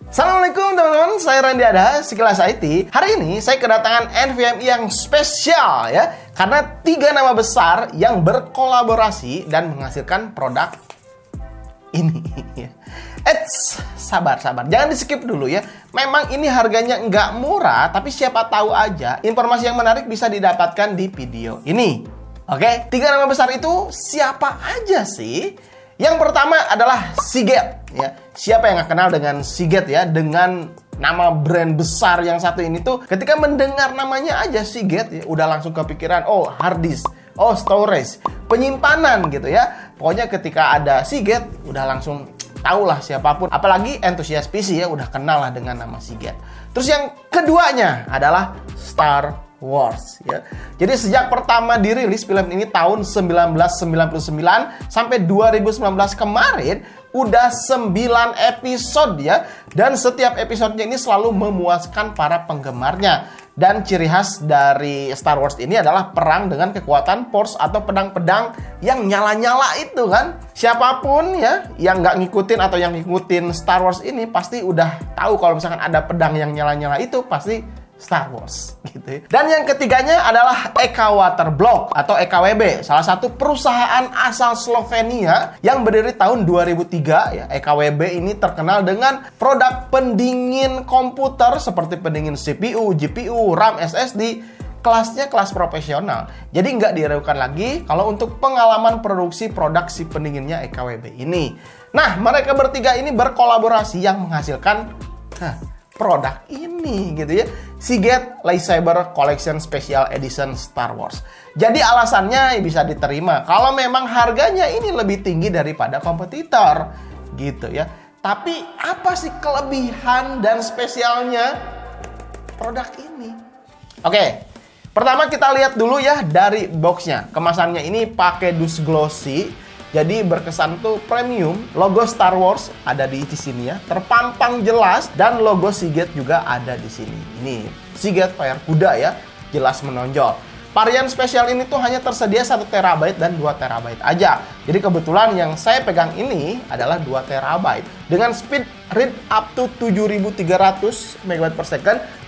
Assalamualaikum teman-teman, saya Randy Ada, Sekilas IT. Hari ini saya kedatangan NVMe yang spesial ya, karena 3 nama besar yang berkolaborasi dan menghasilkan produk ini. Sabar, jangan di skip dulu ya. Memang ini harganya nggak murah, tapi siapa tahu aja informasi yang menarik bisa didapatkan di video ini. Oke, 3 nama besar itu siapa aja sih? Yang pertama adalah Seagate ya. Siapa yang nggak kenal dengan Seagate ya, dengan nama brand besar yang satu ini tuh, ketika mendengar namanya aja Seagate ya, udah langsung kepikiran oh hard disk, oh storage, penyimpanan gitu ya. Pokoknya ketika ada Seagate udah langsung tahulah siapapun, apalagi entusias PC ya udah kenal lah dengan nama Seagate. Terus yang keduanya adalah Star Wars ya. Jadi sejak pertama dirilis film ini tahun 1999 sampai 2019 kemarin udah 9 episode ya, dan setiap episodenya ini selalu memuaskan para penggemarnya. Dan ciri khas dari Star Wars ini adalah perang dengan kekuatan Force atau pedang-pedang yang nyala-nyala itu kan. Siapapun ya yang nggak ngikutin atau yang ngikutin Star Wars ini pasti udah tahu kalau misalkan ada pedang yang nyala-nyala itu pasti Star Wars gitu ya. Dan yang ketiganya adalah EK Waterblock atau EKWB, salah satu perusahaan asal Slovenia yang berdiri tahun 2003 ya. EKWB ini terkenal dengan produk pendingin komputer seperti pendingin CPU, GPU, RAM, SSD, kelasnya kelas profesional. Jadi nggak diragukan lagi kalau untuk pengalaman produksi produk si pendinginnya EKWB ini. Nah, mereka bertiga ini berkolaborasi yang menghasilkan produk ini gitu ya, Seagate Lightsaber Collection Special Edition Star Wars. Jadi alasannya bisa diterima kalau memang harganya ini lebih tinggi daripada kompetitor gitu ya. Tapi apa sih kelebihan dan spesialnya produk ini? Oke, pertama kita lihat dulu ya dari boxnya. Kemasannya ini pakai dus glossy. Jadi berkesan tuh premium, logo Star Wars ada di sini ya, terpampang jelas, dan logo Seagate juga ada di sini. Ini Seagate Fire Kuda ya, jelas menonjol. Varian spesial ini tuh hanya tersedia 1 TB dan 2 TB aja. Jadi kebetulan yang saya pegang ini adalah 2 TB dengan speed read up to 7300 MB/s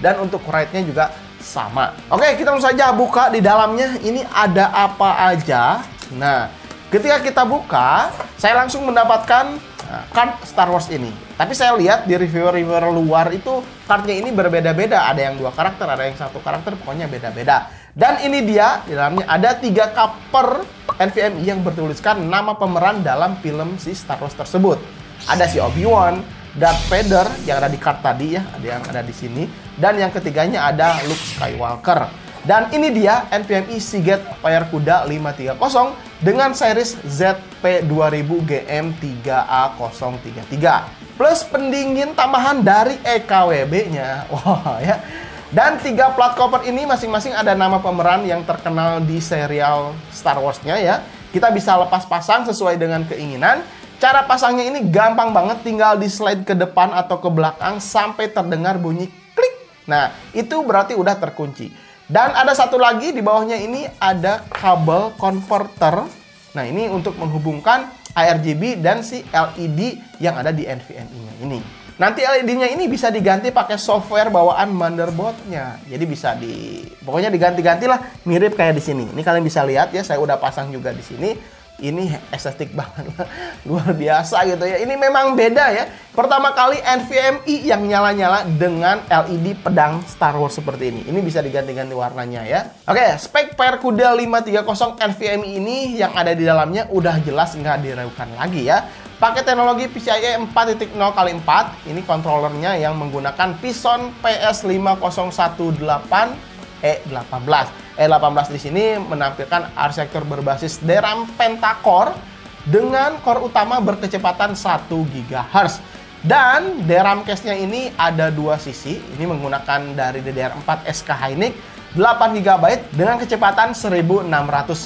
dan untuk write-nya juga sama. Oke, kita langsung saja buka di dalamnya. Ini ada apa aja? Nah, ketika kita buka, saya langsung mendapatkan card Star Wars ini. Tapi saya lihat di reviewer-reviewer luar itu cardnya ini berbeda-beda. Ada yang 2 karakter, ada yang 1 karakter, pokoknya beda-beda. Dan ini dia, di dalamnya ada 3 cover NVMe yang bertuliskan nama pemeran dalam film si Star Wars tersebut. Ada si Obi-Wan, Darth Vader yang ada di card tadi ya, ada yang ada di sini. Dan yang ketiganya ada Luke Skywalker. Dan ini dia NVMe Seagate Fire Kuda 530 dengan series ZP2000GM3A033 plus pendingin tambahan dari EKWB-nya. Wah ya. Dan 3 plat cover ini masing-masing ada nama pemeran yang terkenal di serial Star Wars-nya ya. Kita bisa lepas pasang sesuai dengan keinginan. Cara pasangnya ini gampang banget, tinggal di slide ke depan atau ke belakang sampai terdengar bunyi klik. Nah, itu berarti udah terkunci. Dan ada satu lagi di bawahnya ini ada kabel converter. Nah, ini untuk menghubungkan ARGB dan si LED yang ada di NVMe-nya ini. Nanti LED-nya ini bisa diganti pakai software bawaan motherboard-nya. Jadi bisa pokoknya diganti-ganti lah, mirip kayak di sini. Ini kalian bisa lihat ya, saya udah pasang juga di sini. Ini estetik banget, luar biasa gitu ya. Ini memang beda ya. Pertama kali NVMe yang nyala-nyala dengan LED pedang Star Wars seperti ini. Ini bisa diganti-ganti warnanya ya. Oke, spek Fire Kuda 530 NVMe ini yang ada di dalamnya udah jelas nggak diragukan lagi ya. Pakai teknologi PCIe 4.0x4. Ini kontrolernya yang menggunakan Phison PS5018E18. E18 di sini menampilkan arsitektur berbasis DRAM pentacore dengan core utama berkecepatan 1 GHz. Dan DRAM cache-nya ini ada 2 sisi. Ini menggunakan dari DDR4 SK Hynix 8 GB dengan kecepatan 1600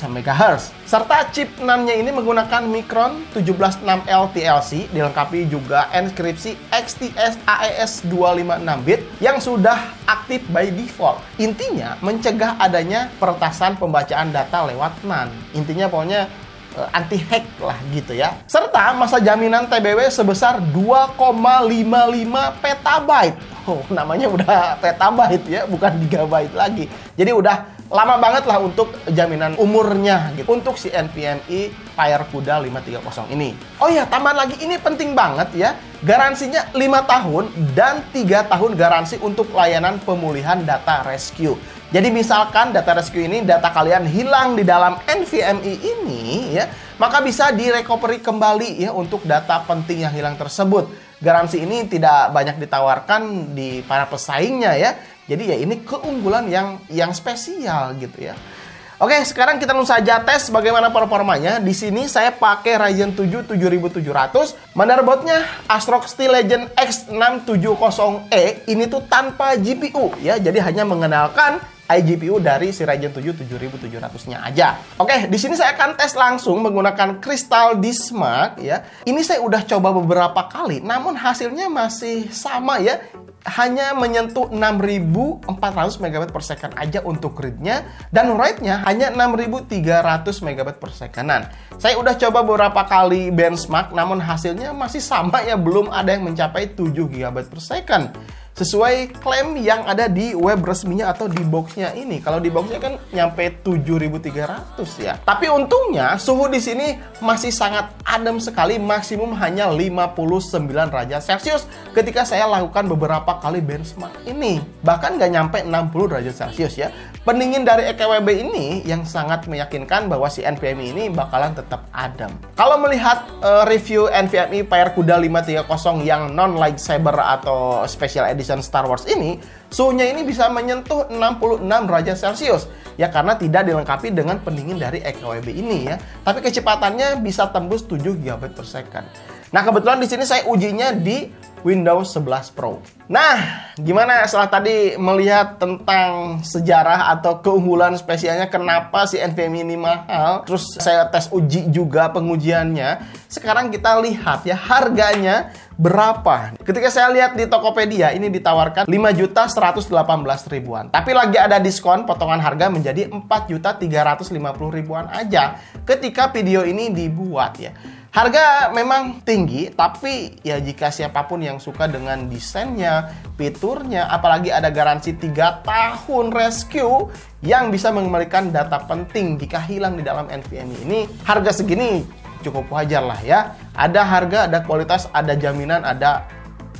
MHz. Serta chip NAND-nya ini menggunakan Micron 176L TLC, dilengkapi juga enkripsi XTS AES 256-bit yang sudah aktif by default. Intinya mencegah adanya peretasan pembacaan data lewat NAND. Intinya pokoknya anti hack lah gitu ya. Serta masa jaminan TBW sebesar 2,55 petabyte. Oh, namanya udah petabyte ya, bukan gigabyte lagi. Jadi udah lama banget lah untuk jaminan umurnya gitu untuk si NVMe FireCuda 530 ini. Oh ya, tambahan lagi ini penting banget ya. Garansinya 5 tahun dan 3 tahun garansi untuk layanan pemulihan data rescue. Jadi misalkan data rescue ini, data kalian hilang di dalam NVMe ini ya, maka bisa direcovery kembali ya untuk data penting yang hilang tersebut. Garansi ini tidak banyak ditawarkan di para pesaingnya ya. Jadi ya ini keunggulan yang spesial gitu ya. Oke, sekarang kita langsung saja tes bagaimana performanya. Di sini saya pakai Ryzen 7 7700, motherboardnya ASRock Steel Legend X670E. Ini tuh tanpa GPU ya, jadi hanya mengenalkan iGPU dari si Ryzen 7 7700-nya aja. Oke, di sini saya akan tes langsung menggunakan Crystal Disk Mark ya. Ini saya udah coba beberapa kali, namun hasilnya masih sama ya. Hanya menyentuh 6400 MB per second aja untuk read-nya, dan write-nya hanya 6300 MB per second-an. Saya udah coba beberapa kali benchmark, namun hasilnya masih sama ya, belum ada yang mencapai 7 GB per second. Sesuai klaim yang ada di web resminya atau di boxnya ini. Kalau di boxnya kan nyampe 7300 ya. Tapi untungnya suhu di sini masih sangat adem sekali, maksimum hanya 59 derajat Celcius ketika saya lakukan beberapa kali benchmark ini. Bahkan nggak nyampe 60 derajat Celcius ya. Pendingin dari EKWB ini yang sangat meyakinkan bahwa si NVMe ini bakalan tetap adem. Kalau melihat review NVMe FireCuda 530 yang non lightsaber atau special edition Star Wars ini, suhunya ini bisa menyentuh 66 derajat Celcius ya, karena tidak dilengkapi dengan pendingin dari EKWB ini ya. Tapi kecepatannya bisa tembus 7 GB per second. Nah, kebetulan di sini saya ujinya di Windows 11 Pro. Nah, gimana setelah tadi melihat tentang sejarah atau keunggulan spesialnya kenapa si NVMe ini mahal, terus saya tes uji juga pengujiannya. Sekarang kita lihat ya harganya berapa. Ketika saya lihat di Tokopedia ini ditawarkan 5.118.000-an. Tapi lagi ada diskon potongan harga menjadi 4.350.000-an aja ketika video ini dibuat ya. Harga memang tinggi, tapi ya jika siapapun yang suka dengan desainnya, fiturnya, apalagi ada garansi 3 tahun rescue yang bisa mengembalikan data penting jika hilang di dalam NVMe ini, harga segini cukup wajar lah ya. Ada harga, ada kualitas, ada jaminan, ada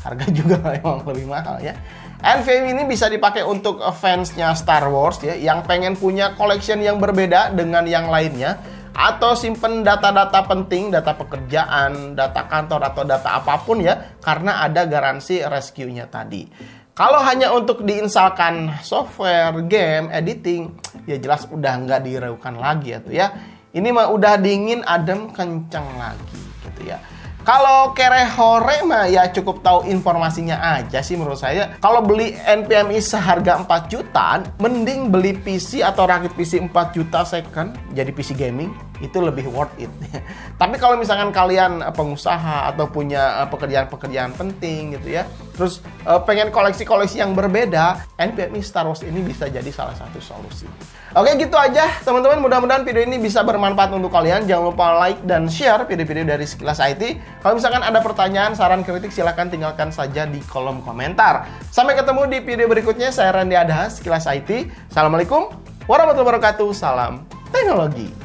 harga juga memang lebih mahal ya. NVMe ini bisa dipakai untuk fansnya Star Wars ya, yang pengen punya collection yang berbeda dengan yang lainnya, atau simpen data-data penting, data pekerjaan, data kantor, atau data apapun ya, karena ada garansi rescue-nya tadi. Kalau hanya untuk diinstalkan software, game, editing, ya jelas udah nggak diragukan lagi ya tuh ya. Ini mah udah dingin, adem, kenceng lagi gitu ya. Kalau kere hore mah ya cukup tahu informasinya aja sih menurut saya. Kalau beli NVMe seharga 4 jutaan, mending beli PC atau rakit PC 4 juta second, jadi PC gaming, itu lebih worth it. Tapi kalau misalkan kalian pengusaha atau punya pekerjaan-pekerjaan penting gitu ya, terus pengen koleksi-koleksi yang berbeda, NVMe Star Wars ini bisa jadi salah satu solusi. Oke, gitu aja teman-teman, mudah-mudahan video ini bisa bermanfaat untuk kalian. Jangan lupa like dan share video-video dari Sekilas IT. Kalau misalkan ada pertanyaan, saran, kritik, silahkan tinggalkan saja di kolom komentar. Sampai ketemu di video berikutnya. Saya Randy Adha, Sekilas IT. Assalamualaikum warahmatullahi wabarakatuh. Salam teknologi.